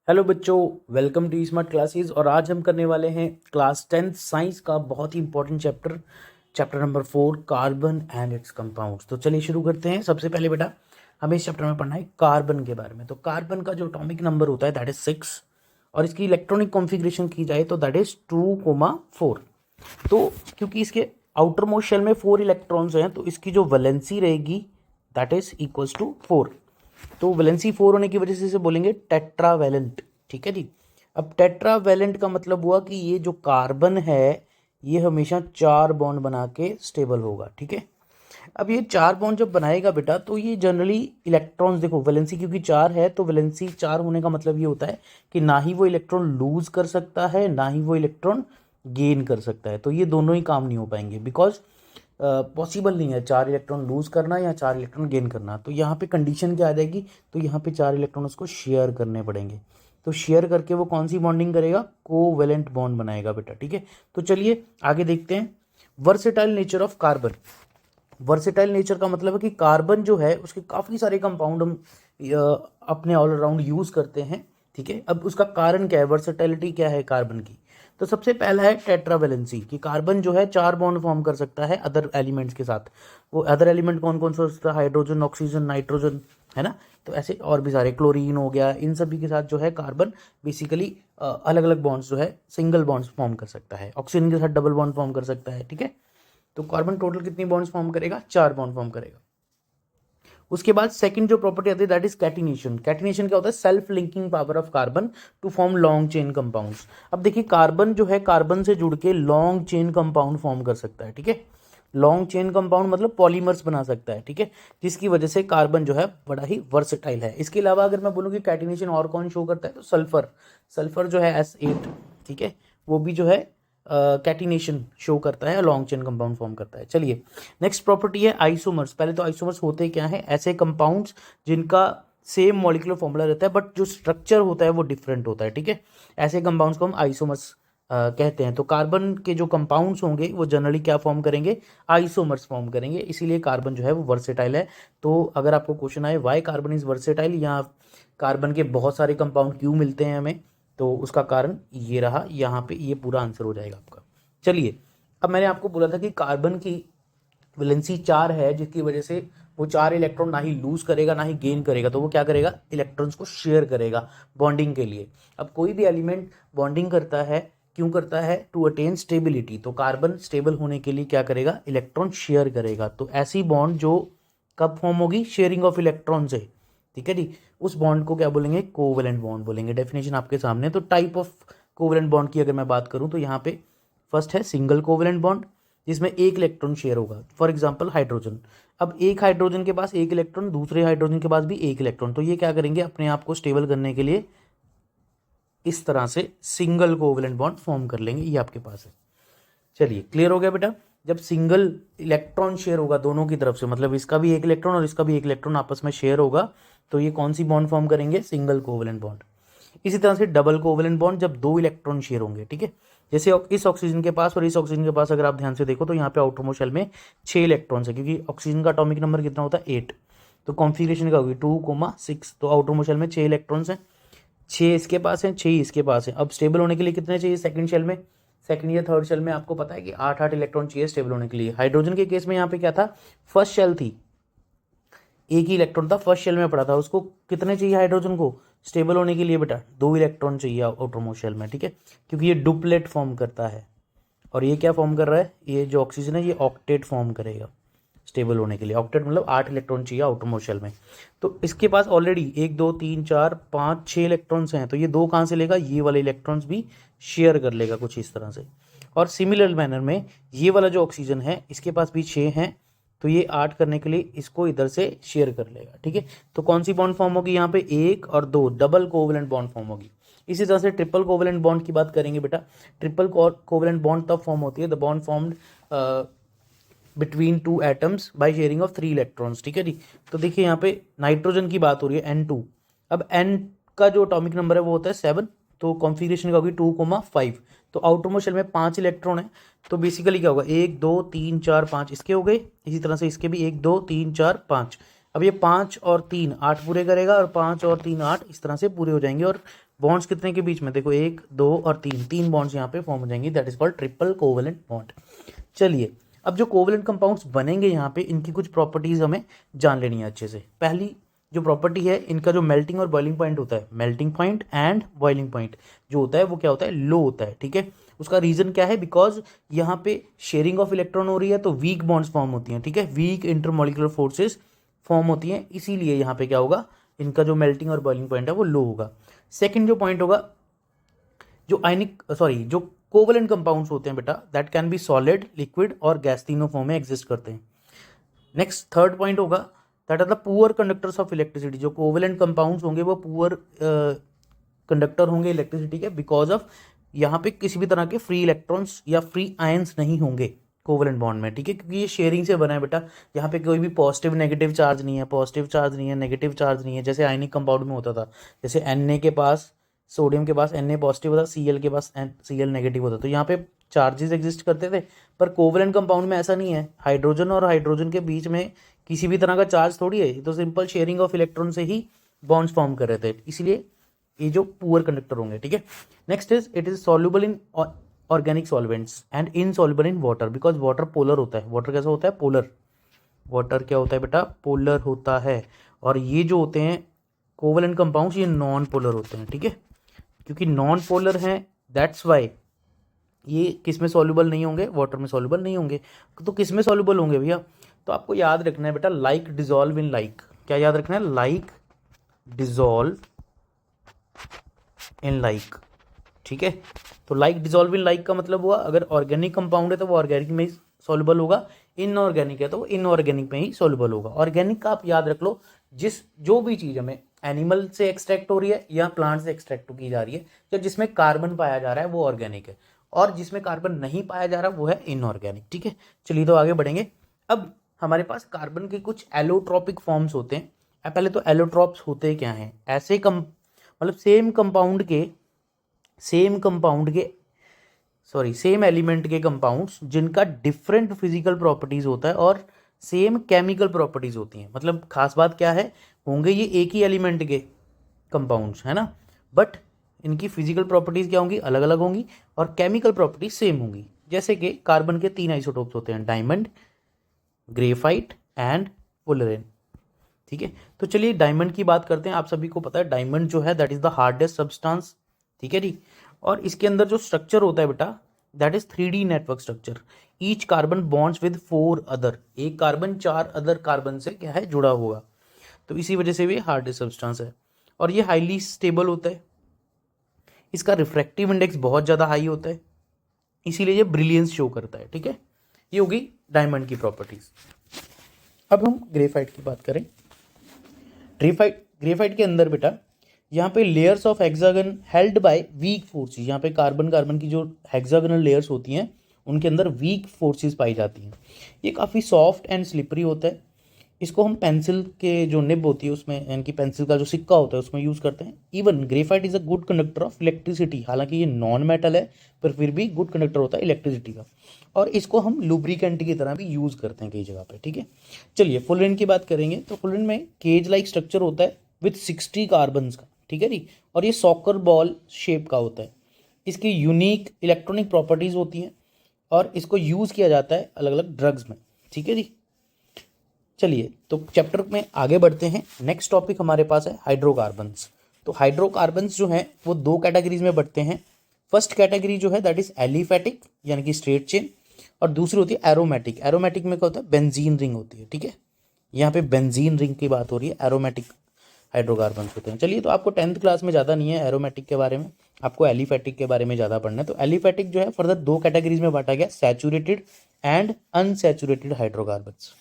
Hello बच्चों, welcome to smart classes. और आज हम करने वाले हैं क्लास 10th साइंस का बहुत ही important chapter number 4, carbon and its compounds. तो चलिए शुरू करते हैं। सबसे पहले बेटा हमें इस चैप्टर में पढ़ना है कार्बन के बारे में। तो कार्बन का जो एटॉमिक नंबर होता है दैट इज 6 और इसकी इलेक्ट्रॉनिक कॉन्फ़िगरेशन की जाए तो दैट इज 2,4। तो क्योंकि इसके आउटर मोस्ट शेल में 4 इलेक्ट्रॉन्स हैं तो इसकी जो वैलेंसी रहेगी दैट इज इक्वल्स टू 4। तो वैलेंसी 4 होने की वजह से इसे बोलेंगे टेट्रावैलेंट। ठीक है जी। अब टेट्रावैलेंट का मतलब हुआ कि ये जो कार्बन है ये हमेशा 4 बॉन्ड बना के स्टेबल होगा। ठीक है। अब ये 4 बॉन्ड जब बनाएगा बेटा तो ये जनरली इलेक्ट्रॉन्स, देखो वैलेंसी क्योंकि 4 है तो वैलेंसी 4 होने का मतलब ये होता है कि ना ही वो इलेक्ट्रॉन लूज कर सकता है ना ही वो इलेक्ट्रॉन गेन कर सकता है। तो ये दोनों ही काम नहीं हो पाएंगे बिकॉज पॉसिबल नहीं है 4 इलेक्ट्रॉन लूज करना या 4 इलेक्ट्रॉन गेन करना। तो यहाँ पे कंडीशन क्या आ जाएगी, तो यहाँ पे 4 इलेक्ट्रॉन उसको शेयर करने पड़ेंगे। तो शेयर करके वो कौन सी बॉन्डिंग करेगा, कोवेलेंट बॉन्ड बनाएगा बेटा। ठीक है। तो चलिए आगे देखते हैं versatile nature of carbon. Versatile nature का मतलब है कि कार्बन जो है उसके काफ़ी सारे कंपाउंड हम अपने ऑल अराउंड यूज़ करते हैं। ठीक है। अब उसका कारण क्या है, वर्सेटाइलिटी क्या है कार्बन की। तो सबसे पहला है टेट्रावैलेंसी, कि कार्बन जो है 4 बॉन्ड फॉर्म कर सकता है अदर एलिमेंट्स के साथ। वो अदर एलिमेंट कौन कौन सा होता है, हाइड्रोजन, ऑक्सीजन, नाइट्रोजन, है ना। तो ऐसे और भी सारे, क्लोरीन हो गया, इन सभी के साथ जो है कार्बन बेसिकली अलग अलग बॉन्ड्स जो है सिंगल बॉन्ड्स फॉर्म कर सकता है। ऑक्सीजन के साथ डबल बॉन्ड फॉर्म कर सकता है। ठीक है। तो कार्बन टोटल कितनी बॉन्ड्स फॉर्म करेगा, 4 बॉन्ड फॉर्म करेगा। उसके बाद सेकंड जो प्रॉपर्टी आती है दैट इज कैटिनेशन। कैटिनेशन क्या होता है, self linking power of carbon to form long chain compounds. अब देखिए कार्बन जो है कार्बन से जुड़ के लॉन्ग चेन कंपाउंड फॉर्म कर सकता है। ठीक है। लॉन्ग चेन कंपाउंड मतलब पॉलीमर्स बना सकता है। ठीक है। जिसकी वजह से कार्बन जो है बड़ा ही वर्सेटाइल है। इसके अलावा अगर मैं बोलूँ कि कैटिनेशन और कौन शो करता है तो सल्फर। सल्फर जो है S8, ठीक है, वो भी जो है कैटिनेशन शो करता है, लॉन्ग चेन कंपाउंड फॉर्म करता है। चलिए नेक्स्ट प्रॉपर्टी है आइसोमर्स। पहले तो आइसोमर्स होते क्या है, ऐसे कंपाउंड्स जिनका सेम मॉलिक्यूलर फॉर्मूला रहता है बट जो स्ट्रक्चर होता है वो डिफरेंट होता है। ठीक है। ऐसे कंपाउंड्स को हम आइसोमर्स कहते हैं। तो कार्बन के जो कंपाउंड्स होंगे वो जनरली क्या फॉर्म करेंगे, आइसोमर्स फॉर्म करेंगे। इसीलिए कार्बन जो है वो वर्सेटाइल है। तो अगर आपको क्वेश्चन आए वाई कार्बन इज वर्सेटाइल या कार्बन के बहुत सारे कंपाउंड क्यों मिलते हैं हमें, तो उसका कारण ये रहा, यहाँ पे ये पूरा आंसर हो जाएगा आपका। चलिए अब मैंने आपको बोला था कि कार्बन की वैलेंसी 4 है जिसकी वजह से वो 4 इलेक्ट्रॉन ना ही लूज करेगा ना ही गेन करेगा। तो वो क्या करेगा, इलेक्ट्रॉन्स को शेयर करेगा बॉन्डिंग के लिए। अब कोई भी एलिमेंट बॉन्डिंग करता है, क्यों करता है, टू अटेन स्टेबिलिटी। तो कार्बन स्टेबल होने के लिए क्या करेगा, इलेक्ट्रॉन शेयर करेगा। तो ऐसी बॉन्ड जो कब फॉर्म होगी, शेयरिंग ऑफ इलेक्ट्रॉन से। ठीक है जी। उस बॉन्ड को क्या बोलेंगे, कोवेलेंट बॉन्ड बोलेंगे। डेफिनेशन आपके सामने। तो टाइप ऑफ कोवेलेंट बॉन्ड की अगर मैं बात करूं तो यहाँ पे फर्स्ट है सिंगल कोवेलेंट बॉन्ड जिसमें एक इलेक्ट्रॉन शेयर होगा। For example hydrogen. अब एक हाइड्रोजन के पास एक इलेक्ट्रॉन, दूसरे हाइड्रोजन के पास भी एक इलेक्ट्रॉन। तो ये क्या करेंगे, अपने आप को स्टेबल करने के लिए इस तरह से सिंगल कोवेलेंट बॉन्ड फॉर्म कर लेंगे। ये आपके पास है। चलिए क्लियर हो गया बेटा। जब सिंगल इलेक्ट्रॉन शेयर होगा दोनों की तरफ से, मतलब इसका भी एक इलेक्ट्रॉन और इसका भी एक इलेक्ट्रॉन आपस में शेयर होगा, तो ये कौन सी बॉन्ड फॉर्म करेंगे, सिंगल कोवेलेंट बॉन्ड। इसी तरह से डबल कोवेलेंट बॉन्ड जब 2 इलेक्ट्रॉन शेयर होंगे। ठीक है। जैसे इस ऑक्सीजन के पास और इस ऑक्सीजन के पास अगर आप ध्यान से देखो तो यहाँ पे आउटरमोस्ट शेल में 6 इलेक्ट्रॉन्स है क्योंकि ऑक्सीजन का एटॉमिक नंबर कितना होता है, 8। तो कॉन्फिगरेशन क्या होगी, 2,6। तो आउटरमोस्ट शेल में 6 इलेक्ट्रॉन्स हैं, 6 इसके पास हैं, 6 इसके पास हैं। अब स्टेबल होने के लिए कितने चाहिए सेकंड शेल में, सेकंड या थर्ड शेल में आपको पता है कि 8 इलेक्ट्रॉन चाहिए स्टेबल होने के लिए। हाइड्रोजन के केस में यहाँ पे क्या था, फर्स्ट शेल थी, एक ही इलेक्ट्रॉन था, फर्स्ट शेल में पड़ा था। उसको कितने चाहिए हाइड्रोजन को स्टेबल होने के लिए, बेटा 2 इलेक्ट्रॉन चाहिए आउटरमोस्ट शेल में। ठीक है। क्योंकि ये डुप्लेट फॉर्म करता है और ये क्या फॉर्म कर रहा है, ये जो ऑक्सीजन है ये ऑक्टेट फॉर्म करेगा स्टेबल होने के लिए। ऑक्टेट मतलब 8 इलेक्ट्रॉन चाहिए आउटरमोस्ट शेल में। तो इसके पास ऑलरेडी 1 2 3 4 5 6 इलेक्ट्रॉन्स हैं। तो ये 2 कहाँ से लेगा, ये वाले इलेक्ट्रॉन्स भी शेयर कर लेगा कुछ इस तरह से। और सिमिलर मैनर में ये वाला जो ऑक्सीजन है इसके पास भी 6 हैं, तो ये 8 करने के लिए इसको इधर से शेयर कर लेगा। ठीक है। तो कौन सी बॉन्ड फॉर्म होगी यहाँ पे, 1 और 2 डबल कोवेलेंट बॉन्ड फॉर्म होगी। इसी तरह से ट्रिपल कोवेलेंट बॉन्ड की बात करेंगे बेटा। ट्रिपल कोवेलेंट बॉन्ड तब फॉर्म होती है, the bond formed between 2 atoms by sharing of 3 electrons. ठीक है जी। तो देखिए यहाँ पे नाइट्रोजन की बात हो रही है, N2। अब N का जो एटॉमिक नंबर है वो होता है 7। तो कॉन्फिगरेशन क्या होगी, 2,5। तो आउटरमोस्ट शेल में 5 इलेक्ट्रॉन है। तो बेसिकली क्या होगा, 1 2 3 4 5 इसके हो गए। इसी तरह से इसके भी 1 2 3 4 5। अब ये 5 और 3 8 पूरे करेगा और 5 और 3 8 इस तरह से पूरे हो जाएंगे और बॉन्ड्स कितने के बीच में, देखो 1 2 और 3, 3 बॉन्ड्स यहाँ पे फॉर्म हो जाएंगी, that is called triple covalent bond. चलिए अब जो कोवेलेंट कंपाउंड्स बनेंगे यहाँ पे, इनकी कुछ प्रॉपर्टीज हमें जान लेनी है अच्छे से। पहली जो प्रॉपर्टी है, इनका जो मेल्टिंग और बॉइलिंग पॉइंट होता है, melting point and boiling point जो होता है वो क्या होता है, लो होता है, ठीक है। उसका रीजन क्या है, बिकॉज यहाँ पे शेयरिंग ऑफ इलेक्ट्रॉन हो रही है तो वीक बॉन्ड्स फॉर्म होती हैं, ठीक है, वीक इंटरमोलिकुलर फोर्सेस फॉर्म होती हैं, इसीलिए यहाँ पे क्या होगा, इनका जो मेल्टिंग और बॉइलिंग पॉइंट है वो लो होगा। सेकंड जो पॉइंट होगा, जो आयनिक सॉरी जो कोवेलेंट कंपाउंड्स होते हैं बेटा, that can be solid, liquid और गैस, तीनों फॉर्म में एग्जिस्ट करते हैं। नेक्स्ट थर्ड पॉइंट होगा, that are the poor conductors of electricity, जो कोवेलेंट कंपाउंड्स होंगे वो पुअर कंडक्टर होंगे इलेक्ट्रिसिटी के, बिकॉज ऑफ यहाँ पे किसी भी तरह के फ्री इलेक्ट्रॉन्स या फ्री आयंस नहीं होंगे कोवेलेंट बॉन्ड में, ठीक है, क्योंकि ये शेयरिंग से बना है बेटा। यहाँ पे कोई भी पॉजिटिव नेगेटिव चार्ज नहीं है, पॉजिटिव चार्ज नहीं है, नेगेटिव चार्ज नहीं है, जैसे आयनिक कंपाउंड में होता था, जैसे Na के पास, सोडियम के पास Na पॉजिटिव होता, Cl के पास Cl नेगेटिव होता, तो यहाँ पे चार्जेस एग्जिस्ट करते थे। पर कोवेलेंट कंपाउंड में ऐसा नहीं है, हाइड्रोजन और हाइड्रोजन के बीच में किसी भी तरह का चार्ज थोड़ी है, तो सिंपल शेयरिंग ऑफ इलेक्ट्रॉन से ही बॉन्ड्स फॉर्म कर रहे थे, इसलिए ये जो पुअर कंडक्टर होंगे, ठीक है। Next is it is soluble in organic solvents and insoluble in water, because water polar होता है। वाटर कैसा होता है, पोलर। वाटर क्या होता है बेटा, पोलर होता है। और ये जो होते हैं कोवेलेंट कंपाउंड्स, ये नॉन पोलर होते हैं, ठीक है, क्योंकि नॉन पोलर हैं, दैट्स वाई ये किस में सॉल्युबल नहीं होंगे, वाटर में सॉल्युबल नहीं होंगे। तो किस में सॉल्युबल होंगे भैया, तो आपको याद रखना है बेटा, लाइक डिजॉल्व इन लाइक। क्या याद रखना है, लाइक डिजॉल्व इन लाइक, ठीक है। तो लाइक डिजॉल्व इन लाइक का मतलब हुआ, अगर ऑर्गेनिक कंपाउंड है तो वो ऑर्गेनिक में ही सॉल्युबल होगा, इनऑर्गेनिक है तो वो इनऑर्गेनिक में ही सॉल्युबल होगा। ऑर्गेनिक का आप याद रख लो, जो भी चीज़ हमें एनिमल से एक्सट्रैक्ट हो रही है या प्लांट से एक्सट्रैक्ट की जा रही है, या जिसमें कार्बन पाया जा रहा है वो ऑर्गेनिक है, और जिसमें कार्बन नहीं पाया जा रहा वो है इनऑर्गेनिक, ठीक है। चलिए तो आगे बढ़ेंगे। अब हमारे पास कार्बन के कुछ एलोट्रॉपिक फॉर्म्स होते हैं। पहले तो एलोट्रॉप्स होते क्या हैं, ऐसे मतलब सेम एलिमेंट के कंपाउंड्स जिनका डिफरेंट फिजिकल प्रॉपर्टीज होता है और सेम केमिकल प्रॉपर्टीज होती हैं। मतलब खास बात क्या है, होंगे ये एक ही एलिमेंट के कंपाउंड्स, है ना, बट इनकी फिजिकल प्रॉपर्टीज क्या होंगी, अलग अलग होंगी, और केमिकल प्रॉपर्टीज सेम होंगी। जैसे कि कार्बन के 3 आइसोटोप्स होते हैं, डायमंड, ग्रेफाइट एंड फुलरेन, ठीक है। तो चलिए डायमंड की बात करते हैं। आप सभी को पता है डायमंड जो है that is the hardest substance, ठीक है जी। और इसके अंदर जो स्ट्रक्चर होता है बेटा, that is 3D network structure. Each carbon bonds with 4 other, एक कार्बन 4 अदर कार्बन से क्या है, जुड़ा हुआ, तो इसी वजह से भी हार्डेस्ट सब्सटेंस है। और ये हाईली स्टेबल होता है, इसका रिफ्रैक्टिव इंडेक्स बहुत ज़्यादा हाई होता है, इसीलिए ये ब्रिलियंस शो करता है, ठीक है। ये होगी डायमंड की प्रॉपर्टीज। अब हम ग्रेफाइट की बात करें। ग्रेफाइट के अंदर बेटा यहाँ पे layers of hexagon held by weak forces, यहाँ पे कार्बन की जो हेक्सागनल लेयर्स होती हैं उनके अंदर वीक फोर्सेस पाई जाती हैं। ये काफ़ी सॉफ्ट एंड स्लिपरी होता है। इसको हम पेंसिल के जो निब होती है उसमें, यानी कि पेंसिल का जो सिक्का होता है उसमें यूज़ करते हैं। Even graphite is a good conductor of electricity, हालांकि ये नॉन मेटल है पर फिर भी गुड कंडक्टर होता है इलेक्ट्रिसिटी का, और इसको हम लुब्रिकेंट की तरह भी यूज़ करते हैं कई जगह पे, ठीक है। चलिए फुलरेन की बात करेंगे तो फुलरेन में केज लाइक स्ट्रक्चर होता है विथ 60 कार्बन्स का, ठीक है जी, और ये सॉकर बॉल शेप का होता है। इसकी यूनिक इलेक्ट्रॉनिक प्रॉपर्टीज़ होती हैं और इसको यूज़ किया जाता है अलग अलग ड्रग्स में, ठीक है जी। चलिए तो चैप्टर में आगे बढ़ते हैं। नेक्स्ट टॉपिक हमारे पास है हाइड्रोकार्बन्स। तो हाइड्रोकार्बन्स जो हैं वो 2 कैटेगरीज में बढ़ते हैं। फर्स्ट कैटेगरी जो है दैट इज एलिफेटिक यानी कि स्ट्रेट चेन, और दूसरी होती है एरोमेटिक। एरोमेटिक में क्या होता है, बेंजीन रिंग होती है, ठीक है। यहाँ पे बेंजीन रिंग की बात हो रही है, एरोमेटिक हाइड्रोकार्बन्स होते हैं। चलिए तो आपको 10th क्लास में ज़्यादा नहीं है एरोमेटिक के बारे में, आपको एलिफेटिक के बारे में ज़्यादा पढ़ना है। तो एलिफेटिक जो है फर्दर 2 कैटेगरीज में बांटा गया, सैचुरेटेड एंड अनसैचुरेटेड हाइड्रोकार्बन्स।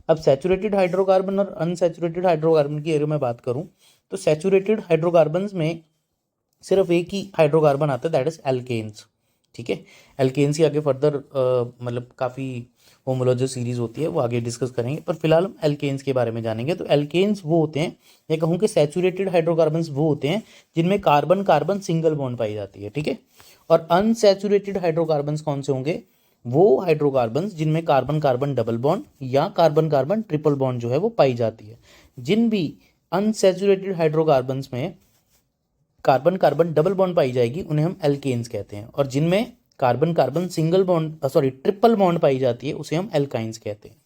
अब सैचुरेटेड हाइड्रोकार्बन और अनसैचुरेटेड हाइड्रोकार्बन की एरिया में बात करूं तो सैचुरेटेड हाइड्रोकार्बन्स में सिर्फ एक ही हाइड्रोकार्बन आता है, दैट इज एल्केन्स, ठीक है। एल्केन्स की आगे फर्दर मतलब काफ़ी होमोलॉजी सीरीज होती है, वो आगे डिस्कस करेंगे, पर फिलहाल हम एल्केन्स के बारे में जानेंगे। तो एल्केन्स वो होते हैं, या कहूँ कि सैचुरेटेड हाइड्रोकार्बन्स वो होते हैं जिनमें carbon carbon single bond pi जाती है, ठीक है। और अनसैचुरेटेड हाइड्रोकार्बन्स कौन से होंगे, वो हाइड्रोकार्बन्स जिनमें कार्बन कार्बन डबल बॉन्ड या कार्बन कार्बन ट्रिपल बॉन्ड जो है वो पाई जाती है। जिन भी अनसैचुरेटेड हाइड्रोकार्बन्स में carbon carbon double bond pi जाएगी उन्हें हम एल्केन्स कहते हैं, और जिनमें carbon carbon single bond triple bond pi जाती है उसे हम एल्काइंस कहते हैं।